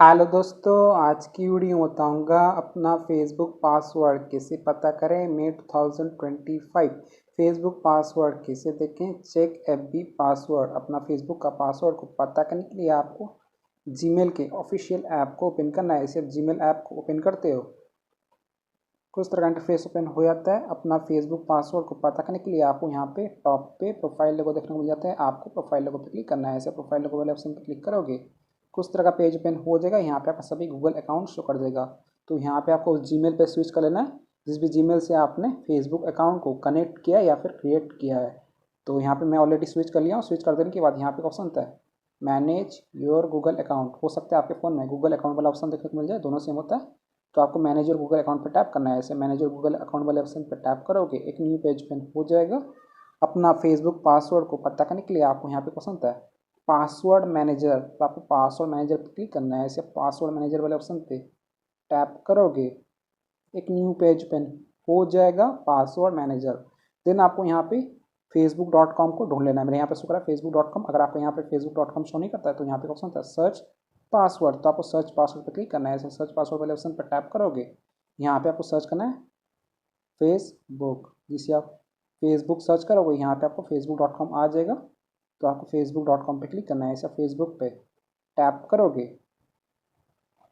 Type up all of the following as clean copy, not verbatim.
Hello दोस्तों, आज की वीडियो में बताऊंगा अपना फेसबुक पासवर्ड कैसे पता करें। मई 2025 फेसबुक पासवर्ड कैसे देखें। Check FB password. अपना फेसबुक का पासवर्ड को पता करने के लिए आपको जीमेल के ऑफिशियल ऐप को ओपन करना है। इसे जीमेल ऐप को ओपन करते हो कुछ तरह का इंटरफेस ओपन हो जाता है। अपना फेसबुक पासवर्ड को पता करने के लिए आपको यहाँ पे टॉप पे प्रोफाइल लोगो देखने को मिल जाता है। आपको प्रोफाइल लोगो पे क्लिक करना है। ऐसे प्रोफाइल लोगो वाले ऑप्शन पे क्लिक करोगे कुछ तरह का पेज ओपन हो जाएगा। यहाँ पे आपका सभी गूगल अकाउंट शो कर देगा। तो यहाँ पे आपको जीमेल पे स्विच कर लेना है जिस भी जीमेल से आपने फेसबुक अकाउंट को कनेक्ट किया या फिर क्रिएट किया है। तो यहाँ पे मैं ऑलरेडी स्विच कर लिया हूँ। स्विच कर देने के बाद यहाँ पे ऑप्शन होता है मैनेज योर गूगल अकाउंट। हो सकता है आपके फ़ोन में गूगल अकाउंट वाला ऑप्शन देखने को मिल जाए, दोनों सेम होता है। तो आपको मैनेजर गूगल अकाउंट पर टैप करना है। ऐसे मैनेजर गूगल अकाउंट वाले ऑप्शन पर टैप करोगे एक न्यू पेज ओपन हो जाएगा। अपना फेसबुक पासवर्ड को पता करने के लिए आपको यहाँ पे क्वेश्चन है पासवर्ड मैनेजर। तो आपको पासवर्ड मैनेजर पर क्लिक करना है। ऐसे पासवर्ड मैनेजर वाले ऑप्शन पे टैप करोगे एक न्यू पेज ओपन हो जाएगा पासवर्ड मैनेजर। देन आपको यहाँ पे facebook.com को ढूंढ लेना है। मेरे यहाँ पे शो करा facebook.com। अगर आपको यहाँ पे facebook.com शो नहीं करता है तो यहाँ पे ऑप्शन होता है सर्च पासवर्ड। तो आपको सर्च पासवर्ड पर क्लिक करना है। ऐसे सर्च पासवर्ड वाले ऑप्शन पर टैप करोगे यहाँ पे आपको सर्च करना है फेसबुक। जिसे आप फेसबुक सर्च करोगे यहाँ पे आपको facebook.com आ जाएगा। तो आपको facebook.com पे क्लिक करना है। ऐसा फेसबुक पे टैप करोगे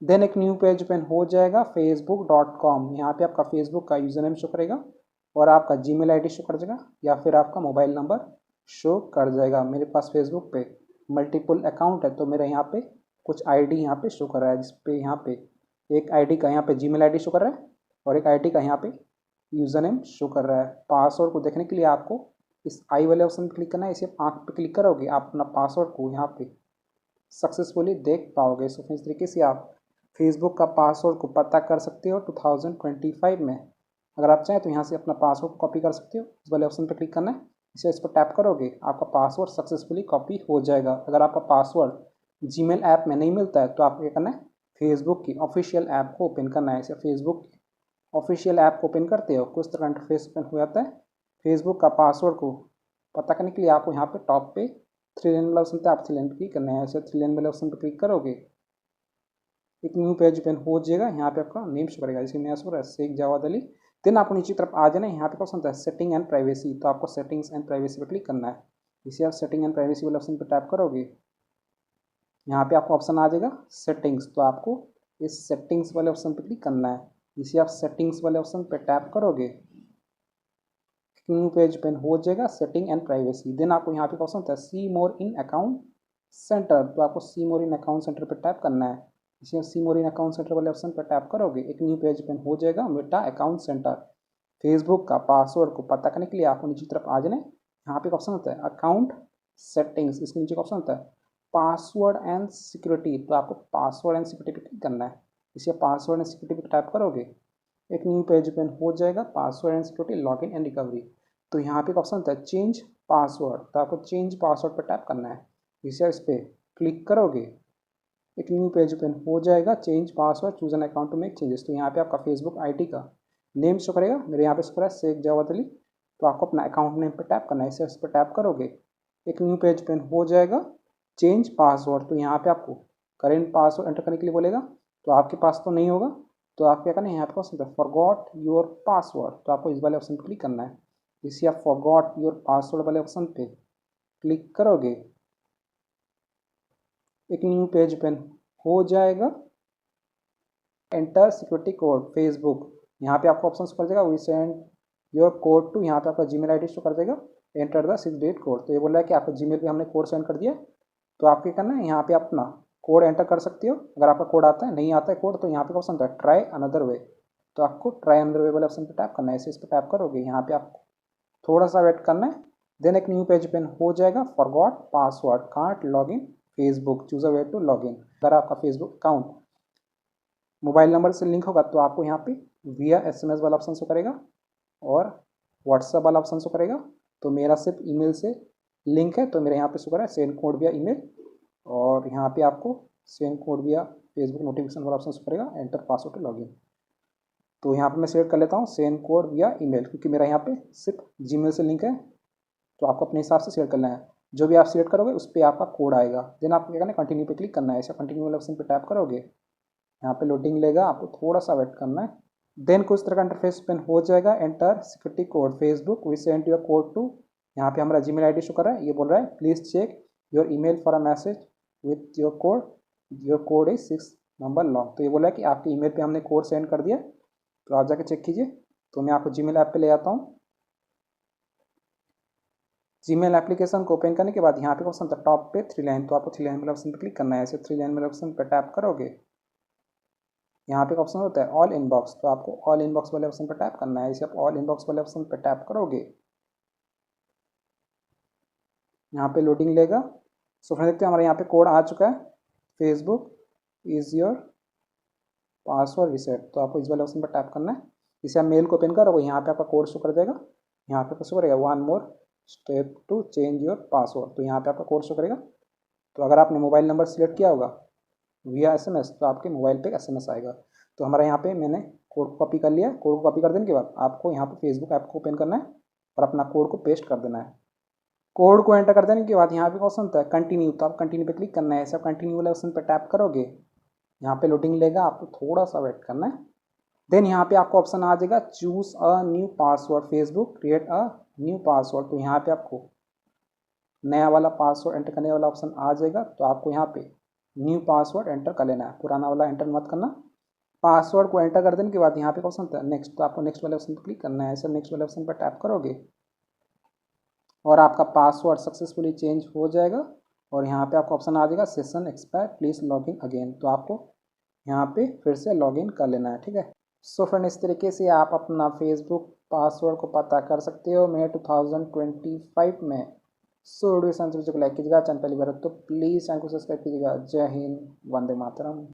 देन एक न्यू पेज ओपन हो जाएगा facebook.com। यहाँ पे आपका फेसबुक का यूज़र नेम शो करेगा और आपका जीमेल आईडी शो कर देगा या फिर आपका मोबाइल नंबर शो कर जाएगा। मेरे पास फेसबुक पे मल्टीपल अकाउंट है तो मेरे यहाँ पे कुछ आईडी यहाँ पे शो कर रहा है। जिस पे यहाँ पे एक आईडी का यहाँ पे जीमेल आईडी शो कर रहा है और एक आईडी का यहाँ पे यूज़र नेम शो कर रहा है। पासवर्ड को देखने के लिए आपको इस आई वाले ऑप्शन पर क्लिक करना है। इसे आँख पे क्लिक करोगे आप अपना पासवर्ड को यहाँ पे सक्सेसफुली देख पाओगे। सो इस तरीके से आप फेसबुक का पासवर्ड को पता कर सकते हो 2025 में। अगर आप चाहें तो यहाँ से अपना पासवर्ड कॉपी कर सकते हो। इस वाले ऑप्शन पर क्लिक करना है। इस पर टैप करोगे आपका पासवर्ड सक्सेसफुली कॉपी हो जाएगा। अगर आपका पासवर्ड जीमेल ऐप में नहीं मिलता है तो आपको क्या करना है फेसबुक की ऑफिशियल ऐप को ओपन करना है। इसे फेसबुक ऑफिशियल ऐप को ओपन करते हो कुछ तरह का इंटरफेस ओपन हो जाता है। फेसबुक का पासवर्ड को पता करने के लिए आपको यहाँ पे टॉप पे थ्री लाइन वाला ऑप्शन पे आप थ्री लाइन पर क्लिक करना है। ऐसे थ्री लाइन वाले ऑप्शन पर क्लिक करोगे एक न्यू पेज ओपन हो जाएगा। यहाँ पे आपका नेम शो करेगा जैसे नया शो रहा है शेख जावाद अली। देन आपको नीचे तरफ आ जाना है। यहाँ पे ऑप्शन होता है सेटिंग एंड प्राइवेसी। तो आपको सेटिंग्स एंड प्राइवेसी पर क्लिक करना है। इसे आप सेटिंग एंड प्राइवेसी वाले ऑप्शन पर टैप करोगे यहाँ पे आपको ऑप्शन आ जाएगा सेटिंग्स। तो आपको इस सेटिंग्स वाले ऑप्शन पर क्लिक करना है। इसे आप सेटिंग्स वाले ऑप्शन पर टैप करोगे न्यू पेज ओपन हो जाएगा सेटिंग एंड प्राइवेसी। देन आपको यहाँ पे ऑप्शन होता है सी मोर इन अकाउंट सेंटर। तो आपको सी मोर इन अकाउंट सेंटर पर टैप करना है। इसे सी मोर इन अकाउंट सेंटर वाले ऑप्शन पर टैप करोगे एक न्यू पेज ओपन हो जाएगा मेटा अकाउंट सेंटर। फेसबुक का पासवर्ड को पता करने के लिए आपको नीचे तरफ आ जाना है। यहाँ पे ऑप्शन होता है अकाउंट सेटिंग्स। इसके नीचे ऑप्शन होता है पासवर्ड एंड सिक्योरिटी। तो आपको पासवर्ड एंड सिक्योरिटी पर क्लिक करना है। इसे पासवर्ड एंड सिक्योरिटी पर टैप करोगे एक न्यू पेज ओपन हो जाएगा password and security login and recovery. तो यहाँ पे ऑप्शन होता है चेंज पासवर्ड। तो आपको चेंज पासवर्ड पर टैप करना है। इसे इस पर क्लिक करोगे एक न्यू पेज ओपन हो जाएगा change password choose an account to make changes. तो यहाँ पे आपका फेसबुक आईडी का नेम शो करेगा। मेरे यहाँ पे शो करेगा शेख जावाद अली। तो आपको अपना अकाउंट नेम पर टैप करना है। इस पर टैप करोगे एक न्यू पेज ओपन हो जाएगा चेंज पासवर्ड। तो यहाँ पे आपको करेंट पासवर्ड एंटर करने के लिए बोलेगा। तो आपके पास तो नहीं होगा तो आप क्या करना है यहाँ पे ऑप्शन है फॉरगॉट योर पासवर्ड। तो आपको इस वाले ऑप्शन पर क्लिक करना है। इसे आप फॉरगॉट योर पासवर्ड वाले ऑप्शन पे क्लिक करोगे एक न्यू पेज ओपन हो जाएगा एंटर सिक्योरिटी कोड फेसबुक। यहाँ पे आपको ऑप्शन शो कर देगा we send your code to. यहाँ पे आपका जीमेल आईडी शो कर देगा एंटर द 6 डिजिट कोड। तो ये बोल रहा है कि आपके जीमेल पे हमने कोड सेंड कर दिया। तो आपके करना है यहाँ पे अपना कोड एंटर कर सकते हो। अगर आपका कोड आता है नहीं आता है कोड तो यहाँ पे ऑप्शन होता है ट्राई अनदर वे। तो आपको ट्राई अनदर वे वाले ऑप्शन पर टैप करना है। इस पर टैप करोगे यहाँ पे आपको थोड़ा सा वेट करना है। देन एक न्यू पेज ओपन हो जाएगा forgot password can't log in Facebook choose a way to log in. अगर आपका फेसबुक अकाउंट मोबाइल नंबर से लिंक होगा तो आपको यहाँ पे विया SMS वाला ऑप्शन शो करेगा और व्हाट्सएप वाला ऑप्शन शो करेगा। तो मेरा सिर्फ ईमेल से लिंक है तो मेरे यहाँ पे शो कर रहा है सेंड कोड विया ईमेल। और यहाँ पे आपको send code via Facebook notification वाला ऑप्शन शो करेगा enter password to log in. तो यहाँ पे मैं सेलेक्ट कर लेता हूँ सेंड कोड विया ईमेल क्योंकि मेरा यहाँ पे सिर्फ जीमेल से लिंक है। तो आपको अपने हिसाब से शेयर करना है। जो भी आप सिलेक्ट करोगे उस पर आपका कोड आएगा। देन आपको क्या करना है, कंटिन्यू पे क्लिक करना है। ऐसा कंटिन्यू वाले ऑप्शन पे टैप करोगे, यहाँ पे लोडिंग लेगा, आपको थोड़ा सा वेट करना है। देन कुछ तरह का इंटरफेस ओपन हो जाएगा। Enter security code Facebook we send your code to, यहाँ पे हमारा जीमेल आईडी शो कर रहा है। ये बोल रहा है please check your email for a message with your code is 6 number long. तो ये बोला है कि आपके ईमेल पे हमने कोड सेंड कर दिया, तो आप जाके चेक कीजिए। तो मैं आपको जीमेल ऐप पे ले आता हूँ। जीमेल एप्लीकेशन को ओपन करने के बाद यहाँ पे ऑप्शन था टॉप पे 3 लाइन, तो आपको 3 लाइन वाले ऑप्शन पे क्लिक करना है। ऐसे 3 लाइन वाले ऑप्शन पे टैप करोगे, यहाँ पे ऑप्शन होता है ऑल इनबॉक्स, तो आपको ऑल इनबॉक्स वाले ऑप्शन पर टैप करना है। इसे आप ऑल इनबॉक्स वाले ऑप्शन पर टैप करोगे, यहाँ पे लोडिंग लेगा। सो फ्रेंड देखते हैं हमारे यहाँ पे कोड आ चुका है, Facebook is your password reset. तो आपको इस वाले ऑप्शन पर टैप करना है। इसे आप मेल को ओपन करोगे, यहाँ पे आपका कोड शो कर देगा। यहाँ पे शो करेगा 1 more step to change your password, तो यहाँ पे आपका कोड शो करेगा। तो अगर आपने मोबाइल नंबर सिलेक्ट किया होगा विया SMS, तो आपके मोबाइल पे SMS आएगा। तो हमारा यहाँ पे मैंने कोड को कॉपी कर लिया। कोड को कॉपी कर देने के बाद आपको यहाँ पे फेसबुक ऐप को ओपन करना है और अपना कोड को पेस्ट कर देना है। कोड को एंटर कर देने के बाद यहाँ पे ऑप्शन होता है कंटिन्यू, तो आप कंटिन्यू पे क्लिक करना है। ऐसे आप कंटिन्यू वाले ऑप्शन पे टैप करोगे, यहाँ पे लोडिंग लेगा, आपको थोड़ा सा वेट करना है। देन यहाँ पे आपको ऑप्शन आ जाएगा choose a new password Facebook create a new password. तो यहाँ पे आपको नया वाला पासवर्ड एंटर करने वाला ऑप्शन आ जाएगा। तो आपको यहाँ पे न्यू पासवर्ड एंटर कर लेना है, पुराना वाला एंटर मत करना। पासवर्ड को एंटर कर देने के बाद यहाँ पे ऑप्शन होता है नेक्स्ट, तो आपको नेक्स्ट वाले ऑप्शन पर क्लिक करना है। ऐसे नेक्स्ट वाले ऑप्शन पर टैप करोगे और आपका पासवर्ड सक्सेसफुली चेंज हो जाएगा। और यहाँ पे आपको ऑप्शन आ जाएगा session expire please log in again, तो आपको यहाँ पे फिर से लॉग इन कर लेना है। ठीक है, सो फ्रेंड इस तरीके से आप अपना फेसबुक पासवर्ड को पता कर सकते हो मई 2025 में। सो वीडियो को लाइक कीजिएगा, चैनल पहली बार तो प्लीज़ चैनल को सब्सक्राइब कीजिएगा। जय हिंद, वंदे मातरम।